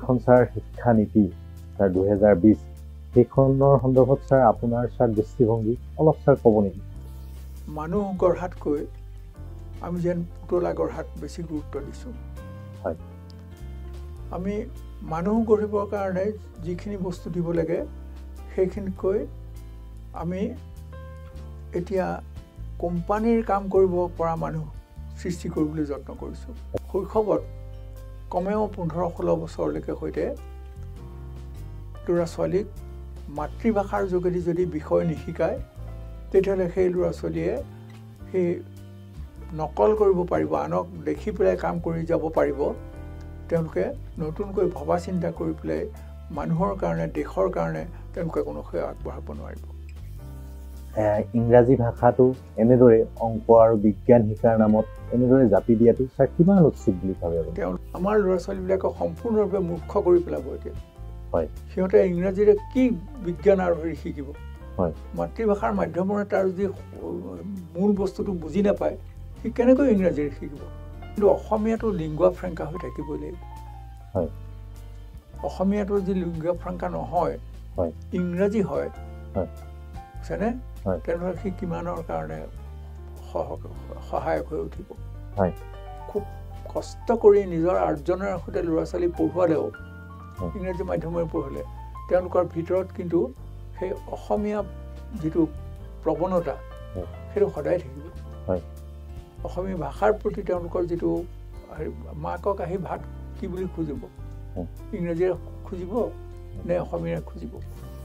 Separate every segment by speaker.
Speaker 1: যিখন ছাৰ শিক্ষা নীতি ছাৰ 2020 সেইখনৰ সন্দৰ্ভত ছাৰ আপোনাৰ ছাৰ দৃষ্টিভংগী অলপ ছাৰ ক'ব নেকি?
Speaker 2: মানুহ গঢ়াতকৈ আমি যেন পুতলা গঢ়াত বেছি গুৰুত্ব দিছোঁ।
Speaker 1: হয়,
Speaker 2: আমি মানুহ গঢ়িবৰ কাৰণে যিখিনি বস্তু দিব লাগে সেইখিনিতকৈ আমি এতিয়া কোম্পানীৰ কাম কৰিব পৰা মানুহ সৃষ্টি কৰিবলৈ যত্ন কৰিছোঁ। শৈশৱত কমেও 15-16 বছৰলৈকে সৈতে ল'ৰা ছোৱালীক মাতৃভাষাৰ যোগেদি যদি বিষয় নিশিকায় তেতিয়াহ'লে সেই ল'ৰা ছোৱালীয়ে সেই নকল কৰিব পাৰিব, আনক দেখি পেলাই কাম কৰি যাব পাৰিব। তেওঁলোকে নতুনকৈ ভবা চিন্তা কৰি পেলাই মানুহৰ কাৰণে দেশৰ কাৰণে তেওঁলোকে কোনো সেৱা আগবঢ়াব নোৱাৰিব।
Speaker 1: ইংৰাজী ভাষাটো এনেদৰে অংক আৰু বিজ্ঞান শিকাৰ নামত এনেদৰে জাপি দিয়াটো ছাৰ কিমান উচিত বুলি ভাবে?
Speaker 2: আমাৰ ল'ৰা ছোৱালীবিলাকক সম্পূৰ্ণৰূপে মূৰ্খ কৰি পেলাব এতিয়া।
Speaker 1: হয়,
Speaker 2: সিহঁতে ইংৰাজীৰে কি বিজ্ঞান আৰু হেৰি শিকিব?
Speaker 1: হয়,
Speaker 2: মাতৃভাষাৰ মাধ্যমেৰে তাৰ যদি মূল বস্তুটো বুজি নাপায় সি কেনেকৈ ইংৰাজীৰে শিকিব? কিন্তু অসমীয়াটো লিংগুৱা ফ্ৰেংকা হৈ থাকিবই লাগিব।
Speaker 1: হয়,
Speaker 2: অসমীয়াটো যদি লিংগুৱা ফ্ৰেংকা নহয়,
Speaker 1: হয়,
Speaker 2: ইংৰাজী হয়,
Speaker 1: হয়,
Speaker 2: বুজিছেনে?
Speaker 1: হয়,
Speaker 2: তেনেহ'লে সি কিমানৰ কাৰণে সহায়ক হৈ উঠিব।
Speaker 1: হয়,
Speaker 2: খুব কষ্ট কৰি নিজৰ আৰ্জনৰ সৈতে ল'ৰা ছোৱালী পঢ়ুৱালেও ইংৰাজী মাধ্যমেৰে পঢ়িলে তেওঁলোকৰ ভিতৰত কিন্তু সেই অসমীয়া যিটো প্ৰৱণতা সেইটো সদায় থাকিব।
Speaker 1: হয়,
Speaker 2: অসমীয়া ভাষাৰ প্ৰতি তেওঁলোকৰ যিটো মাকক আহি ভাত কি বুলি খুজিব, ইংৰাজীৰে খুজিব নে অসমীয়াৰে খুজিব?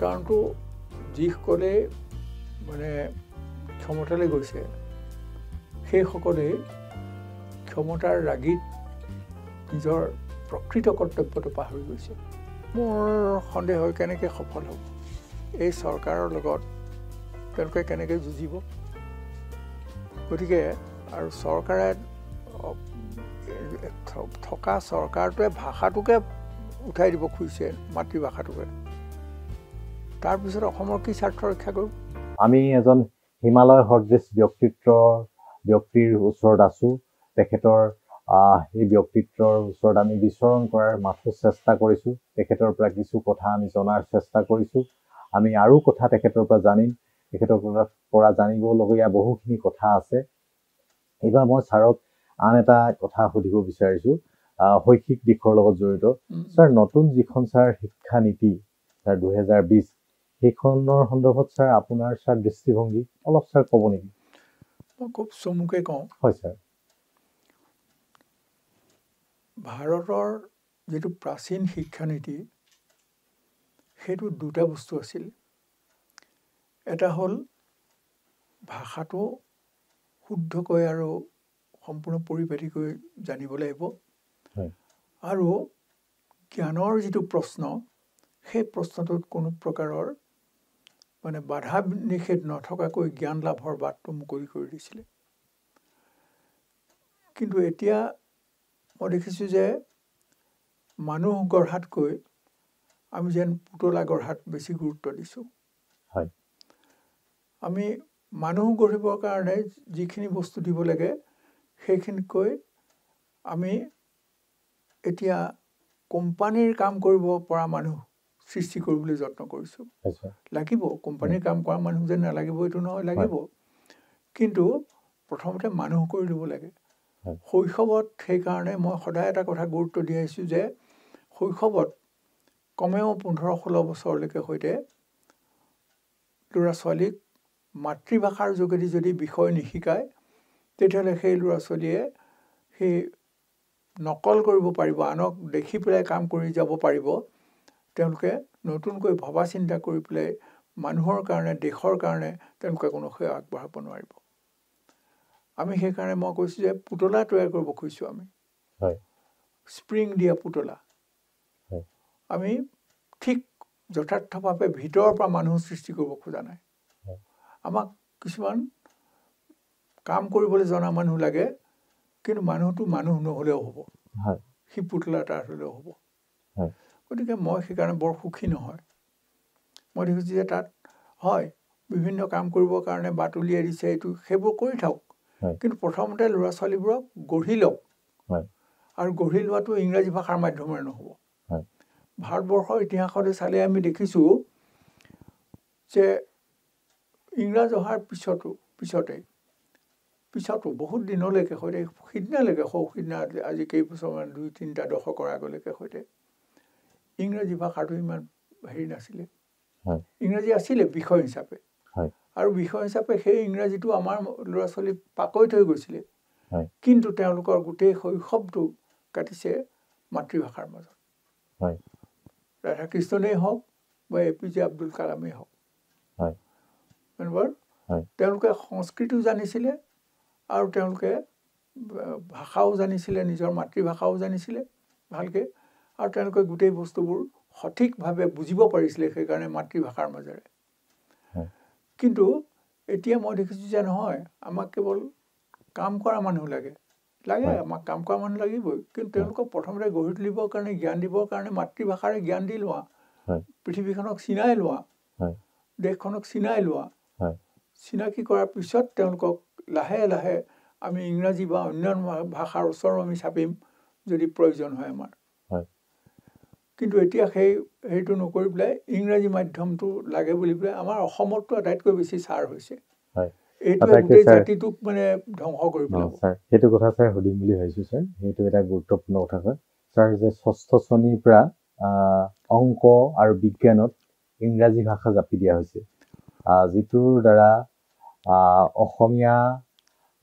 Speaker 2: কাৰণটো যিসকলে মানে ক্ষমতালৈ গৈছে সেইসকলে ক্ষমতাৰ ৰাগীত নিজৰ প্ৰকৃত কৰ্তব্যটো পাহৰি গৈছে। মোৰ সন্দেহ হয় কেনেকৈ সফল হ'ব এই চৰকাৰৰ লগত, তেওঁলোকে কেনেকৈ যুঁজিব। গতিকে আৰু চৰকাৰে থকা চৰকাৰটোৱে ভাষাটোকে উঠাই দিব খুজিছে, মাতৃভাষাটোকে। তাৰপিছত অসমৰ কি স্বাৰ্থ ৰক্ষা কৰিব?
Speaker 1: আমি এজন হিমালয় সদৃশ ব্যক্তিৰ ওচৰত আছোঁ। তেখেতৰ এই ব্যক্তিত্বৰ ওচৰত আমি বিচৰণ কৰাৰ মাথো চেষ্টা কৰিছোঁ। তেখেতৰ পৰা কিছু কথা আমি জনাৰ চেষ্টা কৰিছোঁ। আমি আৰু কথা তেখেতৰ পৰা জানিম। তেখেতৰ পৰা জানিবলগীয়া বহুখিনি কথা আছে। এইবাৰ মই ছাৰক আন এটা কথা সুধিব বিচাৰিছোঁ, শৈক্ষিক দিশৰ লগত জড়িত। ছাৰ, নতুন যিখন ছাৰ শিক্ষা নীতি ছাৰ 2020 সেইখনৰ সন্দৰ্ভত ছাৰ আপোনাৰ ছাৰ দৃষ্টিভংগী অলপ ছাৰ ক'ব নেকি?
Speaker 2: মই খুব চমুকৈ কওঁ।
Speaker 1: হয় ছাৰ।
Speaker 2: ভাৰতৰ যিটো প্ৰাচীন শিক্ষানীতি সেইটো দুটা বস্তু আছিল। এটা হ'ল ভাষাটো শুদ্ধকৈ আৰু সম্পূৰ্ণ পৰিপাটিকৈ জানিব লাগিব, আৰু জ্ঞানৰ যিটো প্ৰশ্ন সেই প্ৰশ্নটোত কোনো প্ৰকাৰৰ মানে বাধা নিষেধ নথকাকৈ জ্ঞান লাভৰ বাটটো মুকলি কৰি দিছিলে। কিন্তু এতিয়া মই দেখিছোঁ যে মানুহ গঢ়াতকৈ আমি যেন পুতলা গঢ়াত বেছি গুৰুত্ব দিছোঁ।
Speaker 1: হয়,
Speaker 2: আমি মানুহ গঢ়িবৰ কাৰণে যিখিনি বস্তু দিব লাগে সেইখিনিতকৈ আমি এতিয়া কোম্পানীৰ কাম কৰিব পৰা মানুহ সৃষ্টি কৰিবলৈ যত্ন কৰিছোঁ। লাগিব, কোম্পানীৰ কাম কৰা মানুহ যেন নালাগিব এইটো নহয়, লাগিব। কিন্তু প্ৰথমতে মানুহ কৰি ল'ব লাগে। শৈশৱত সেইকাৰণে মই সদায় এটা কথা গুৰুত্ব দি আহিছোঁ যে শৈশৱত কমেও 15-16 বছৰলৈকে সৈতে ল'ৰা ছোৱালীক মাতৃভাষাৰ যোগেদি যদি বিষয় নিশিকায় তেতিয়াহ'লে সেই ল'ৰা ছোৱালীয়ে সেই নকল কৰিব পাৰিব, আনক দেখি পেলাই কাম কৰি যাব পাৰিব। তেওঁলোকে নতুনকৈ ভবা চিন্তা কৰি পেলাই মানুহৰ কাৰণে দেশৰ কাৰণে তেওঁলোকে কোনো সেৱা আগবঢ়াব নোৱাৰিব। আমি সেইকাৰণে মই কৈছোঁ যে পুতলা তৈয়াৰ কৰিব খুজিছোঁ। আমি স্প্ৰিং দিয়া পুতলা আমি ঠিক যথাৰ্থভাৱে ভিতৰৰ পৰা মানুহ সৃষ্টি কৰিব খোজা নাই। আমাক কিছুমান কাম কৰিবলৈ জনা মানুহ লাগে, কিন্তু মানুহটো মানুহ নহ'লেও হ'ব, সি পুতলা এটা হ'লেও হ'ব। গতিকে মই সেইকাৰণে বৰ সুখী নহয়। মই দেখিছোঁ যে তাত হয় বিভিন্ন কাম কৰিবৰ কাৰণে বাট উলিয়াই দিছে, এইটো সেইবোৰ কৰি থাকক, কিন্তু প্ৰথমতে ল'ৰা ছোৱালীবোৰক গঢ়ি লওক। আৰু গঢ়ি লোৱাটো ইংৰাজী ভাষাৰ মাধ্যমেৰে নহ'ব। ভাৰতবৰ্ষৰ ইতিহাসলৈ চালে আমি দেখিছোঁ যে ইংৰাজ অহাৰ পিছতো বহুত দিনলৈকে সৈতে সিদিনালৈকে সিদিনা আজি কেইবছৰমান 2-3টা দশকৰ আগলৈকে সৈতে ইংৰাজী ভাষাটো ইমান হেৰি নাছিলে। ইংৰাজী আছিলে বিষয় হিচাপে, আৰু বিষয় হিচাপে সেই ইংৰাজীটো আমাৰ ল'ৰা ছোৱালী পাকৈত হৈ গৈছিলে, কিন্তু তেওঁলোকৰ গোটেই শৈশৱটো কাটিছে মাতৃভাষাৰ মাজত। ৰাধাকৃষ্ণনেই হওক বা APJ আব্দুল কালামেই হওক, তেওঁলোকে সংস্কৃতিও জানিছিলে আৰু তেওঁলোকে ভাষাও জানিছিলে, নিজৰ মাতৃভাষাও জানিছিলে ভালকৈ, আৰু তেওঁলোকে গোটেই বস্তুবোৰ সঠিকভাৱে বুজিব পাৰিছিলে সেইকাৰণে মাতৃভাষাৰ মাজেৰে। কিন্তু এতিয়া মই দেখিছোঁ যে নহয়, আমাক কেৱল কাম কৰা মানুহ লাগে, আমাক কাম কৰা মানুহ লাগিবই, কিন্তু তেওঁলোকক প্ৰথমতে গঢ়ি তুলিবৰ কাৰণে, জ্ঞান দিবৰ কাৰণে মাতৃভাষাৰে জ্ঞান দি লোৱা, পৃথিৱীখনক চিনাই লোৱা, দেশখনক চিনাই লোৱা, চিনাকি কৰাৰ পিছত তেওঁলোকক লাহে লাহে আমি ইংৰাজী বা অন্য ভাষাৰ ওচৰ আমি চাপিম যদি প্ৰয়োজন হয় আমাৰ। কিন্তু এতিয়া সেইটো নকৰি পেলাই ইংৰাজী মাধ্যমটো লাগে বুলি পেলাই আমাৰ অসমতো আটাইতকৈ বেছি ছাৰ হৈছে। এইটোৱে গোটেই জাতিটোক মানে ধ্বংস কৰি পেলাব।
Speaker 1: সেইটো কথা ছাৰ সুধিম বুলি ভাবিছোঁ ছাৰ, সেইটো এটা গুৰুত্বপূৰ্ণ কথা হয় ছাৰ, যে 6ষ্ঠ শ্ৰেণীৰ পৰা অংক আৰু বিজ্ঞানত ইংৰাজী ভাষা জাপি দিয়া হৈছে, যিটোৰ দ্বাৰা অসমীয়া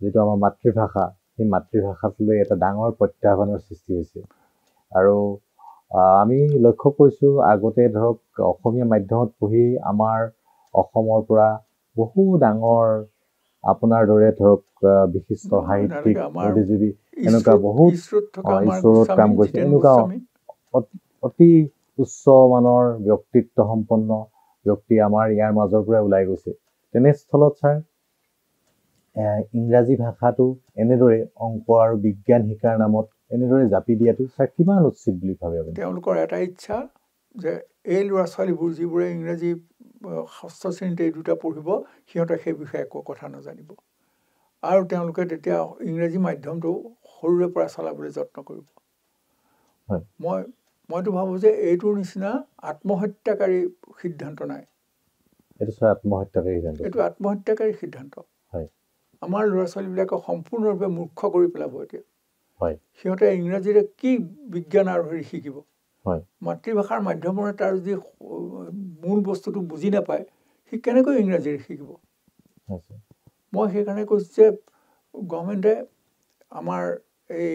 Speaker 1: যিটো আমাৰ মাতৃভাষা, সেই মাতৃভাষাটোলৈ এটা ডাঙৰ প্ৰত্যাহ্বানৰ সৃষ্টি হৈছে। আৰু আমি লক্ষ্য কৰিছোঁ আগতে ধৰক অসমীয়া মাধ্যমত পঢ়ি আমাৰ অসমৰ পৰা বহু ডাঙৰ আপোনাৰ দৰে ধৰক বিশিষ্ট সাহিত্যিক, বুদ্ধিজীৱী, এনেকুৱা বহুত ঈশ্বৰত কাম কৰিছে, এনেকুৱা অতি উচ্চ মানৰ ব্যক্তিত্ব সম্পন্ন ব্যক্তি আমাৰ ইয়াৰ মাজৰ পৰা ওলাই গৈছে। তেনেস্থলত ছাৰ ইংৰাজী ভাষাটো এনেদৰে অংক আৰু বিজ্ঞান শিকাৰ নামত এনেদৰে জাপি দিয়াটো ছাৰ কিমান উচিত বুলি ভাবে আপুনি?
Speaker 2: তেওঁলোকৰ এটা ইচ্ছা যে এই ল'ৰা ছোৱালীবোৰ যিবোৰে ইংৰাজী 6ষ্ঠ শ্ৰেণীতে এই দুটা পঢ়িব, সিহঁতে সেই বিষয়ে একো কথা নাজানিব, আৰু তেওঁলোকে তেতিয়া ইংৰাজী মাধ্যমটো সৰুৰে পৰা চলাবলৈ যত্ন কৰিব। মইতো ভাবোঁ যে এইটোৰ নিচিনা আত্মহত্যাকাৰী সিদ্ধান্ত নাই।
Speaker 1: এইটো ছাৰ আত্মহত্যাকাৰী সিদ্ধান্ত,
Speaker 2: এইটো আত্মহত্যাকাৰী সিদ্ধান্ত। আমাৰ ল'ৰা ছোৱালীবিলাকক সম্পূৰ্ণৰূপে মূৰ্খ কৰি পেলাব এতিয়া। সিহঁতে ইংৰাজীৰে কি বিজ্ঞান আৰু হেৰি শিকিব? মাতৃভাষাৰ মাধ্যমেৰে তাৰ যদি মূল বস্তুটো বুজি নাপায়, সি কেনেকৈ ইংৰাজীৰে শিকিব? মই সেইকাৰণে কৈছোঁ যে গভৰ্ণমেণ্টে আমাৰ এই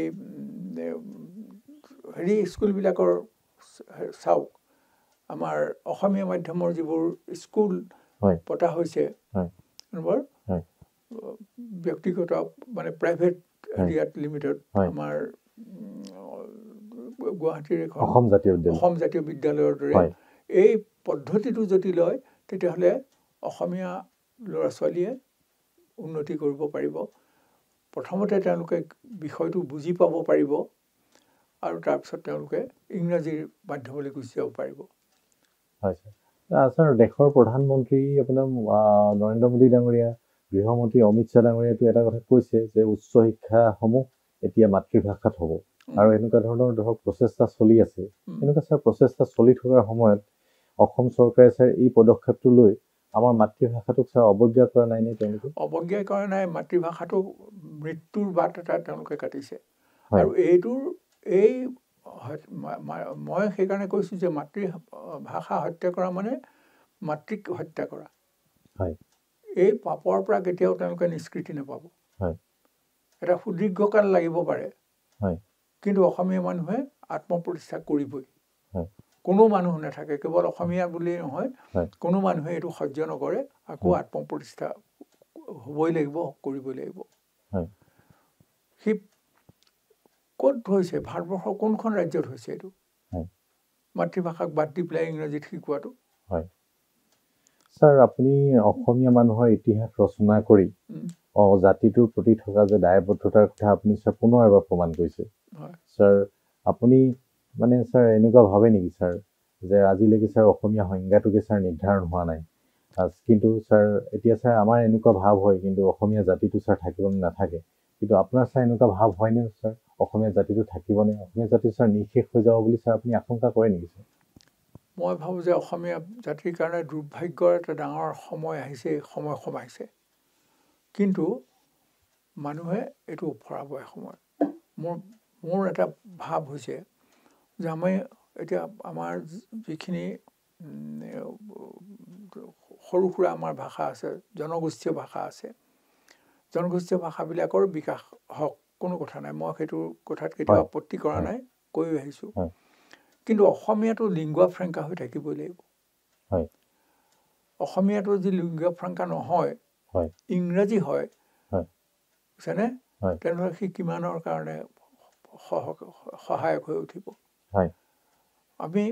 Speaker 2: হেৰি স্কুলবিলাকৰ চাওক, আমাৰ অসমীয়া মাধ্যমৰ যিবোৰ স্কুল পতা হৈছে, ব্যক্তিগত মানে প্ৰাইভেট এৰিয়াত লিমিটেড, আমাৰ গুৱাহাটীৰ এখন অসম জাতীয় বিদ্যালয়ৰ দৰে এই পদ্ধতিটো যদি লয়, তেতিয়াহ'লে অসমীয়া ল'ৰা ছোৱালীয়ে উন্নতি কৰিব পাৰিব। প্ৰথমতে তেওঁলোকে বিষয়টো বুজি পাব পাৰিব, আৰু তাৰপিছত তেওঁলোকে ইংৰাজীৰ মাধ্যমলৈ গুচি যাব পাৰিব।
Speaker 1: হয় ছাৰ। ছাৰ, দেশৰ প্ৰধানমন্ত্ৰী আপোনাৰ নৰেন্দ্ৰ মোদী ডাঙৰীয়া, গৃহমন্ত্ৰী অমিত শ্বাহ ডাঙৰীয়াটো এটা কথা কৈছে যে উচ্চ শিক্ষাসমূহ এতিয়া মাতৃভাষাত হ'ব, আৰু এনেকুৱা ধৰণৰ ধৰক প্ৰচেষ্টা চলি আছে। এনেকুৱা ছাৰ প্ৰচেষ্টা চলি থকাৰ সময়ত অসম চৰকাৰে ছাৰ এই পদক্ষেপটো লৈ আমাৰ মাতৃভাষাটোক ছাৰ অৱজ্ঞা কৰা নাই নে? তেওঁলোকে
Speaker 2: অৱজ্ঞা কৰা নাই, মাতৃভাষাটো মৃত্যুৰ বাট এটা তেওঁলোকে কাটিছে। আৰু এইটোৰ মই সেইকাৰণে কৈছোঁ যে মাতৃভাষা হত্যা কৰা মানে মাতৃক হত্যা কৰা। এই পাপৰ পৰা কেতিয়াও তেওঁলোকে নিষ্কৃতি নাপাব। এটা সুদীৰ্ঘকাল লাগিব পাৰে, কিন্তু অসমীয়া মানুহে আত্মপ্ৰতিষ্ঠা কৰিবই। কোনো মানুহ নাথাকে, কেৱল অসমীয়া বুলিয়েই নহয়, কোনো মানুহে এইটো সহ্য নকৰে, আকৌ আত্মপ্ৰতিষ্ঠা হ'বই লাগিব, কৰিবই লাগিব। সি ক'ত হৈছে? ভাৰতবৰ্ষৰ কোনখন ৰাজ্যত হৈছে এইটো? মাতৃভাষাক বাদ দি পেলাই ইংৰাজীত শিকোৱাটো।
Speaker 1: ছাৰ, আপুনি অসমীয়া মানুহৰ ইতিহাস ৰচনা কৰি জাতিটোৰ প্ৰতি থকা যে দায়বদ্ধতাৰ কথা আপুনি ছাৰ পুনৰ এবাৰ প্ৰমাণ কৰিছে। ছাৰ, আপুনি মানে ছাৰ এনেকুৱা ভাবে নেকি ছাৰ যে আজিলৈকে ছাৰ অসমীয়া সংজ্ঞাটোকে ছাৰ নিৰ্ধাৰণ হোৱা নাই, কিন্তু ছাৰ এতিয়া ছাৰ আমাৰ এনেকুৱা ভাৱ হয়, কিন্তু অসমীয়া জাতিটো ছাৰ থাকিব নাথাকে, কিন্তু আপোনাৰ ছাৰ এনেকুৱা ভাৱ হয়নে ছাৰ? অসমীয়া জাতিটো থাকিবনে? অসমীয়া জাতি ছাৰ নিঃশেষ হৈ যাব বুলি ছাৰ আপুনি আশংকা কৰে নেকি ছাৰ?
Speaker 2: মই ভাবোঁ যে অসমীয়া জাতিৰ কাৰণে দুৰ্ভাগ্যৰ এটা ডাঙৰ সময় আহিছে, সময় সোমাইছে। কিন্তু মানুহে এইটো ওফৰাব এসময়ত। মোৰ এটা ভাৱ হৈছে যে আমি এতিয়া আমাৰ যিখিনি সৰু সুৰা আমাৰ ভাষা আছে, জনগোষ্ঠীয় ভাষা আছে, জনগোষ্ঠীয় ভাষাবিলাকৰ বিকাশ হওক, কোনো কথা নাই, মই সেইটো কথাত কেতিয়াও আপত্তি কৰা নাই, কৈ আহিছোঁ। কিন্তু অসমীয়াটো লিংগুৱা ফ্ৰেংকা হৈ থাকিবই লাগিব। অসমীয়াটো যদি লিংগুৱা ফ্ৰেংকা নহয়, ইংৰাজী হয়, বুজিছেনে, তেনেহ'লে সি কিমানৰ কাৰণে সহায়ক হৈ উঠিব। আমি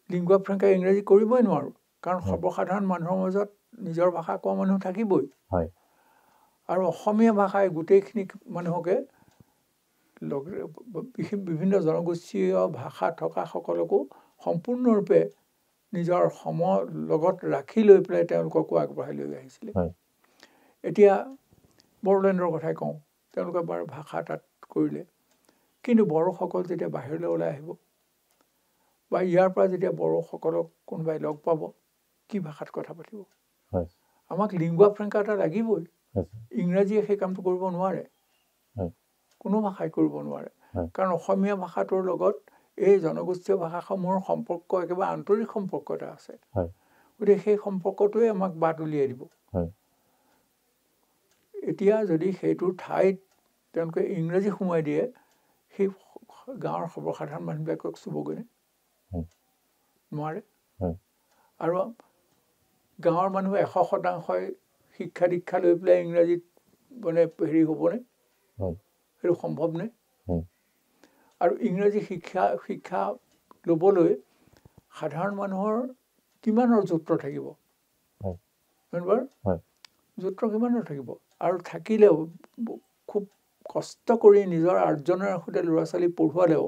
Speaker 2: লিংগুৱা ফ্ৰেংকা ইংৰাজী কৰিবই নোৱাৰোঁ, কাৰণ সৰ্বসাধাৰণ মানুহৰ মাজত নিজৰ ভাষা কোৱা মানুহ থাকিবই। আৰু অসমীয়া ভাষাই গোটেইখিনি মানুহকে বিভিন্ন জনগোষ্ঠীয় ভাষা থকা সকলকো সম্পূৰ্ণৰূপে নিজৰ লগত ৰাখি লৈ পেলাই তেওঁলোককো আগবঢ়াই লৈ আহিছিলে। এতিয়া বড়োলেণ্ডৰ কথাই কওঁ, তেওঁলোকে বাৰু ভাষা তাত কৰিলে, কিন্তু বড়োসকল যেতিয়া বাহিৰলৈ ওলাই আহিব বা ইয়াৰ পৰা যেতিয়া বড়োসকলক কোনোবাই লগ পাব, কি ভাষাত কথা পাতিব? আমাক লিংগুৱা ফ্ৰেংকা এটা লাগিবই। ইংৰাজীয়ে সেই কামটো কৰিব নোৱাৰে, কোনো ভাষাই কৰিব নোৱাৰে, কাৰণ অসমীয়া ভাষাটোৰ লগত এই জনগোষ্ঠীয় ভাষাসমূহৰ সম্পৰ্ক একেবাৰে আন্তৰিক সম্পৰ্ক এটা আছে। গতিকে সেই সম্পৰ্কটোৱে আমাক বাট উলিয়াই দিব। এতিয়া যদি সেইটোৰ ঠাইত তেওঁলোকে ইংৰাজী সোমাই দিয়ে, সেই গাঁৱৰ সৰ্বসাধাৰণ মানুহবিলাকক চুবগৈনে? নোৱাৰে। আৰু গাঁৱৰ মানুহ 100% শিক্ষা দীক্ষা লৈ পেলাই ইংৰাজীত মানে হেৰি হ'বনে? সেইটো সম্ভৱনে? আৰু ইংৰাজী শিক্ষা ল'বলৈ সাধাৰণ মানুহৰ কিমানৰ যুত্ৰ থাকিব? যুত্ৰ কিমানৰ থাকিব? আৰু থাকিলেও খুব কষ্ট কৰি নিজৰ আৰ্জনৰ সৈতে ল'ৰা ছোৱালী পঢ়ুৱালেও,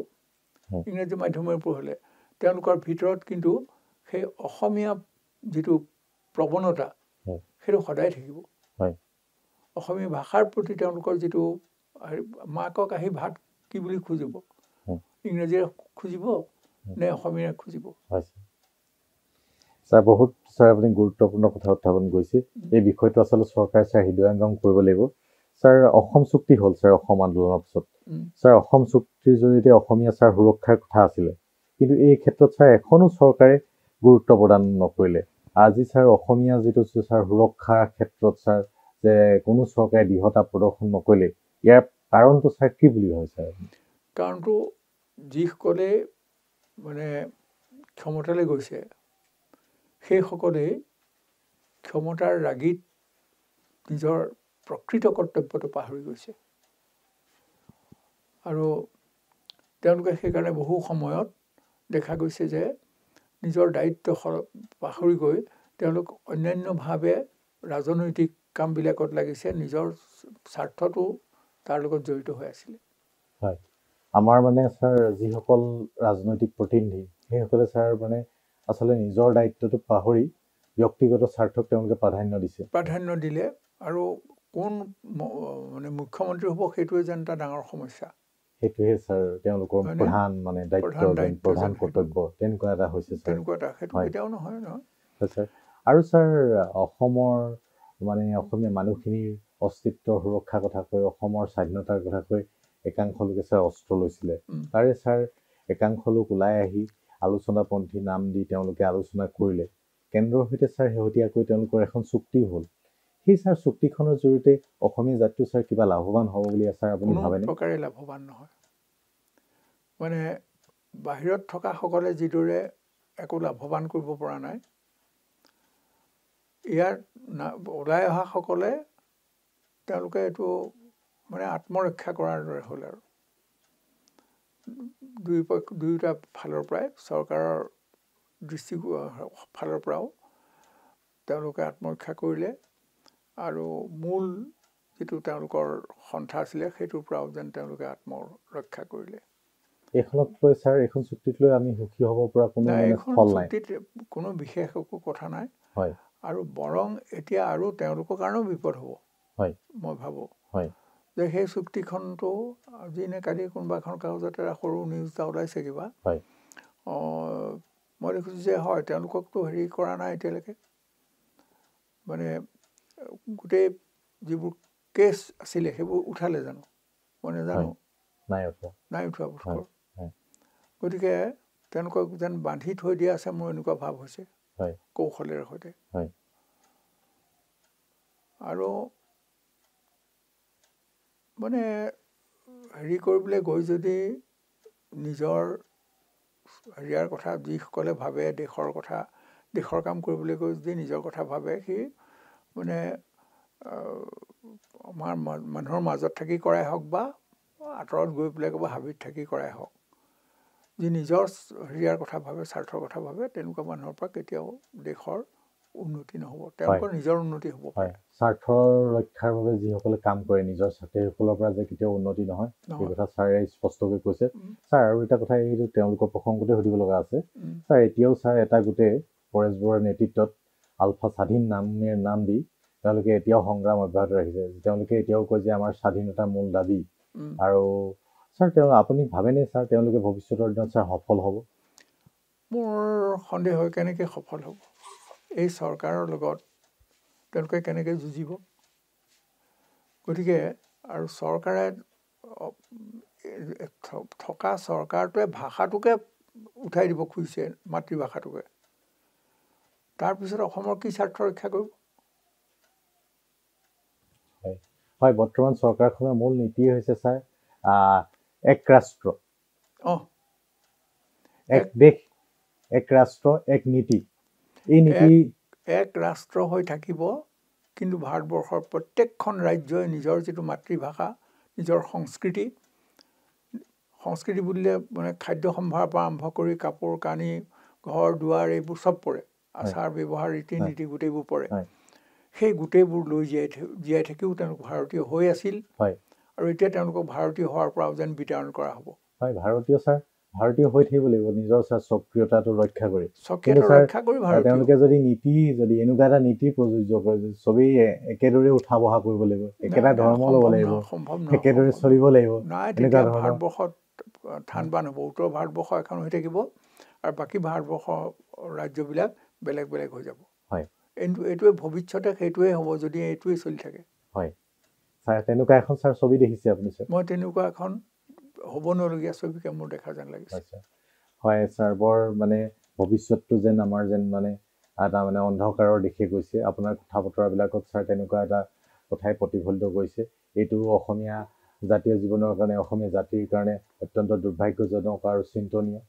Speaker 2: ইংৰাজী মাধ্যমেৰে পঢ়ালে, তেওঁলোকৰ ভিতৰত কিন্তু সেই অসমীয়া যিটো প্ৰৱণতা সেইটো সদায় থাকিব। অসমীয়া ভাষাৰ প্ৰতি তেওঁলোকৰ যিটো মাকক আহি ভাত কি বুলি খুজিব, ইংৰাজীৰে খুজিব নে অসমীয়াৰে খুজিব?
Speaker 1: ছাৰ আপুনি গুৰুত্বপূৰ্ণ কথা উত্থাপন কৰিছে। এই বিষয়টো আচলতে চৰকাৰে ছাৰ হৃদয়ংগম কৰিব লাগিব। ছাৰ অসম চুক্তি হ'ল ছাৰ অসম আন্দোলনৰ পিছত। ছাৰ অসম চুক্তিৰ জৰিয়তে অসমীয়া ছাৰ সুৰক্ষাৰ কথা আছিলে, কিন্তু এই ক্ষেত্ৰত ছাৰ এখনো চৰকাৰে গুৰুত্ব প্ৰদান নকৰিলে। আজি ছাৰ অসমীয়া যিটো ছাৰ সুৰক্ষাৰ ক্ষেত্ৰত ছাৰ যে কোনো চৰকাৰে দৃঢ়তা প্ৰদৰ্শন নকৰিলে, ইয়াৰ কাৰণটো ছাৰ কি বুলি ভাবে ছাৰ?
Speaker 2: কাৰণটো যিসকলে মানে ক্ষমতালৈ গৈছে সেইসকলেই ক্ষমতাৰ ৰাগীত নিজৰ প্ৰকৃত কৰ্তব্যটো পাহৰি গৈছে। আৰু তেওঁলোকে সেইকাৰণে বহু সময়ত দেখা গৈছে যে নিজৰ দায়িত্ব পাহৰি গৈ তেওঁলোক অন্যান্যভাৱে ৰাজনৈতিক কামবিলাকত লাগিছে, নিজৰ স্বাৰ্থটো তাৰ লগত জড়িত হৈ আছিলে।
Speaker 1: আমাৰ মানে ছাৰ যিসকল ৰাজনৈতিক প্ৰতিনিধি সেইসকলে ছাৰ মানে আচলতে নিজৰ দায়িত্বটো পাহৰি ব্যক্তিগত স্বাৰ্থক তেওঁলোকে প্ৰাধান্য
Speaker 2: দিলে। আৰু কোন মানে মুখ্যমন্ত্ৰী হ'ব সেইটোৱে যেন এটা ডাঙৰ সমস্যা।
Speaker 1: সেইটোৱে ছাৰ তেওঁলোকৰ প্ৰধান মানে প্ৰধান কৰ্তব্য তেনেকুৱা এটা হৈছে ছাৰ।
Speaker 2: তেনেকুৱা এটা সেইটো কেতিয়াও নহয়
Speaker 1: ছাৰ। আৰু ছাৰ অসমৰ মানে অসমীয়া মানুহখিনিৰ অস্তিত্বৰ সুৰক্ষাৰ কথা কৈ, অসমৰ স্বাধীনতাৰ কথা কৈ একাংশ লোকে ছাৰ অস্ত্ৰ লৈছিলে। তাৰে ছাৰ একাংশ লোক ওলাই আহি আলোচনাপন্থী নাম দি তেওঁলোকে আলোচনা কৰিলে। কেন্দ্ৰৰ সৈতে ছাৰ শেহতীয়াকৈ তেওঁলোকৰ এখন চুক্তিও হ'ল। সেই ছাৰ চুক্তিখনৰ জৰিয়তে অসমীয়া জাতিটো ছাৰ কিবা লাভৱান হ'ব বুলি ছাৰ আপুনি ভাবেনে?
Speaker 2: কোনো প্ৰকাৰে লাভৱান নহয়। মানে বাহিৰত থকা সকলে যিদৰে একো লাভৱান কৰিব পৰা নাই, ইয়াত ওলাই অহা সকলে তেওঁলোকে এইটো মানে আত্মৰক্ষা কৰাৰ দৰে হ'ল। আৰু দুয়োটা ফালৰ পৰাই, চৰকাৰৰ ফালৰ পৰাও তেওঁলোকে আত্মৰক্ষা কৰিলে, আৰু মূল যিটো তেওঁলোকৰ সন্থা আছিলে সেইটোৰ পৰাও যেন তেওঁলোকে আত্মৰক্ষা কৰিলে।
Speaker 1: এইখনক লৈ ছাৰ এইখন চুক্তিক লৈ আমি সুখী হ'ব পৰা কোনো
Speaker 2: চুক্তিত কোনো বিশেষ একো কথা নাই। আৰু বৰং এতিয়া আৰু তেওঁলোকৰ কাৰণেও বিপদ হ'ব। মই ভাবোঁ যে সেই চুক্তিখনটো আজি নে কালি কোনোবা এখন কাগজত এটা সৰু নিউজ এটা ওলাইছে কিবা মই দেখিছোঁ যে হয় তেওঁলোককতো হেৰি কৰা নাই এতিয়ালৈকে মানে গোটেই যিবোৰ কেছ আছিলে সেইবোৰ উঠালে জানো মই নাজানো নাই উঠোৱা বোধকৰো গতিকে তেওঁলোকক যেন বান্ধি থৈ দিয়া আছে মোৰ এনেকুৱা ভাৱ হৈছে কৌশলেৰে সৈতে আৰু মানে হেৰি কৰিবলৈ গৈ যদি নিজৰ হেৰিয়াৰ কথা যিসকলে ভাবে দেশৰ কাম কৰিবলৈ গৈ যদি নিজৰ কথা ভাবে সি মানে আমাৰ মানুহৰ মাজত থাকি কৰাই হওক বা আঁতৰত গৈ পেলাই ক'বা হাবিত থাকি কৰাই হওক যি নিজৰ হেৰিয়াৰ কথা ভাবে স্বাৰ্থৰ কথা ভাবে তেনেকুৱা মানুহৰ পৰা কেতিয়াও দেশৰ উন্নতি নহ'ব তেওঁলোকৰ নিজৰ উন্নতি হ'ব পাৰে
Speaker 1: স্বাৰ্থৰ ৰক্ষাৰ বাবে যিসকলে কাম কৰে নিজৰ স্বাৰ্থীসকলৰ পৰা যে কেতিয়াও উন্নতি নহয় এই কথা ছাৰে স্পষ্টকৈ কৈছে ছাৰ আৰু এটা কথা এইটো তেওঁলোকৰ প্ৰসংগতে সুধিব লগা আছে ছাৰ এতিয়াও ছাৰ এটা গোটেই পৰেশ বৰুৱাৰ নেতৃত্বত আলফা স্বাধীন নাম দি তেওঁলোকে এতিয়াও সংগ্ৰাম অব্যাহত ৰাখিছে তেওঁলোকে এতিয়াও কয় যে আমাৰ স্বাধীনতাৰ মূল দাবী আৰু ছাৰ আপুনি ভাবেনে ছাৰ তেওঁলোকে ভৱিষ্যতৰ দিনত ছাৰ সফল হ'ব
Speaker 2: মোৰ সন্দেহ হয় কেনেকৈ সফল হ'ব এই চৰকাৰৰ লগত তেওঁলোকে কেনেকৈ যুঁজিব গতিকে আৰু চৰকাৰে থকা চৰকাৰটোৱে ভাষাটোকে উঠাই দিব খুজিছে মাতৃভাষাটোকে তাৰপিছত অসমৰ কি স্বাৰ্থ ৰক্ষা কৰিব
Speaker 1: হয় বৰ্তমান চৰকাৰখনৰ মূল নীতি হৈছে ছাৰ এক ৰাষ্ট্ৰ এক দেশ এক ৰাষ্ট্ৰ এক নীতি এই নীতি
Speaker 2: এক ৰাষ্ট্ৰ হৈ থাকিব কিন্তু ভাৰতবৰ্ষৰ প্ৰত্যেকখন ৰাজ্যই নিজৰ যিটো মাতৃভাষা নিজৰ সংস্কৃতি বুলিলে মানে খাদ্য সম্ভাৰৰ পৰা আৰম্ভ কৰি কাপোৰ কানি ঘৰ দুৱাৰ এইবোৰ চব পৰে আচাৰ ব্যৱহাৰ ৰীতি নীতি গোটেইবোৰ পৰে সেই গোটেইবোৰ লৈ জীয়াই থাকিও তেওঁলোক ভাৰতীয় হৈ আছিল আৰু এতিয়া তেওঁলোকক ভাৰতীয় হোৱাৰ পৰাও যেন বিতৰণ কৰা হ'ব
Speaker 1: হয় ভাৰতীয় হৈ থাকিব লাগিব নিজৰ স্বকীয়তাটো ৰক্ষা কৰি তেওঁলোকে যদি এনেকুৱা এটা নীতি প্ৰযোজ্য কৰে যে চবেই একেদৰে উঠা বহা কৰিব লাগিব একেটা ধৰ্ম ল'ব লাগিব একেদৰে চলিব লাগিব
Speaker 2: এনেকুৱা ভাৰতবৰ্ষত থান-বান হ'ব উত্তৰ ভাৰতবৰ্ষ এখন হৈ থাকিব আৰু বাকী ভাৰতবৰ্ষৰ ৰাজ্যবিলাক বেলেগ বেলেগ হৈ যাব এইটোৱে ভৱিষ্যতে সেইটোৱে হ'ব যদি এইটোৱে চলি থাকে
Speaker 1: তেনেকুৱা এখন ছাৰ ছবি দেখিছে আপুনি
Speaker 2: মই তেনেকুৱা এখন হ'ব নলগীয়া ছবিকে মোৰ দেখা যেন লাগিছে
Speaker 1: হয় ছাৰ বৰ মানে ভৱিষ্যতটো যেন আমাৰ যেন মানে এটা মানে অন্ধকাৰৰ দিশে গৈছে আপোনাৰ কথা বতৰাবিলাকত ছাৰ তেনেকুৱা এটা কথাই প্ৰতিফলিত কৰিছে এইটো অসমীয়া জাতীয় জীৱনৰ কাৰণে অসমীয়া জাতিৰ কাৰণে অত্যন্ত দুৰ্ভাগ্যজনক আৰু চিন্তনীয়